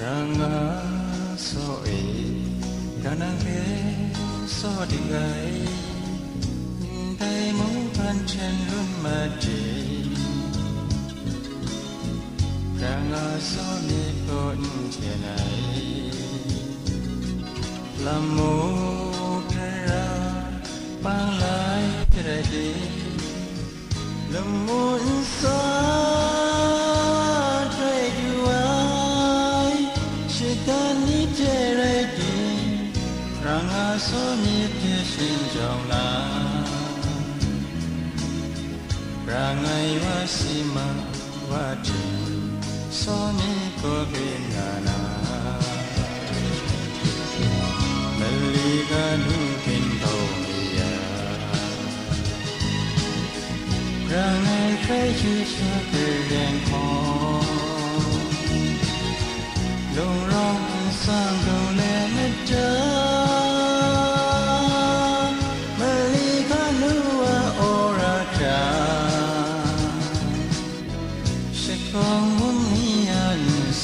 ranga so e kanang ke so di gai dai mu pan chen lun ma ji ranga so mi kon che nai lam mu ra pang lai tre di lam mu so so mi pi shin jong la ra ngai wa si ma wa ti so mi ko ke na na me li ga nu kin do mi ya ra ngai khai chi sa ke ren ko long rong sang do le me cha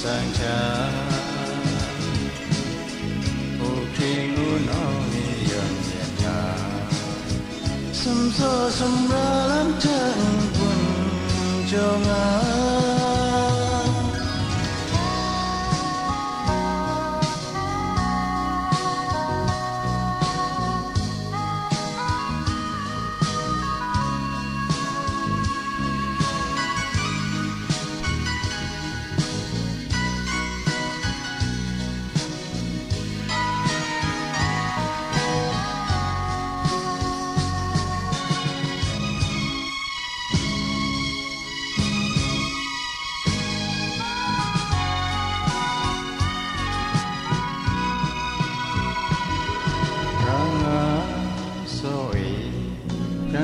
sang cha o king u no mi yon yen ya sum so sum ra lam chân quân cho nga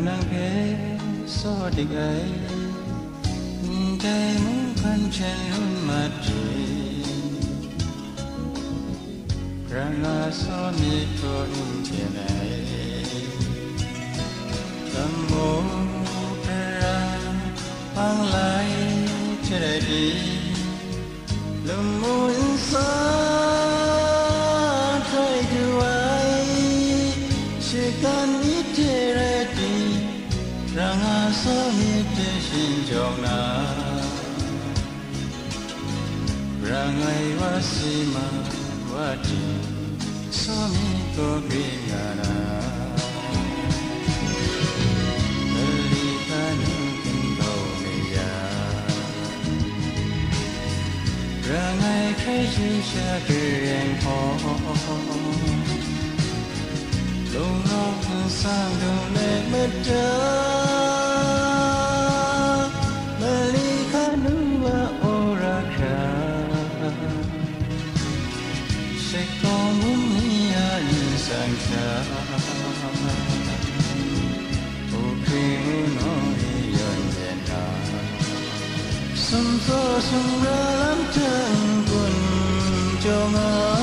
kanang ke so di gai dai mu kan chen lun ma ji ranga so mi kon che nai lam mu ra pang lai che di lam mu so thai ju ai she kan ni che ranga so mi pi shin jong na rangai wa si ma wa ti so mi ko ki nga na li ka nu kin do mi ya rangai khai chi sha ke yen ho long rong sang do le me cha sang cha o king no yon yen na sum so sum ra lam chân quân cho nga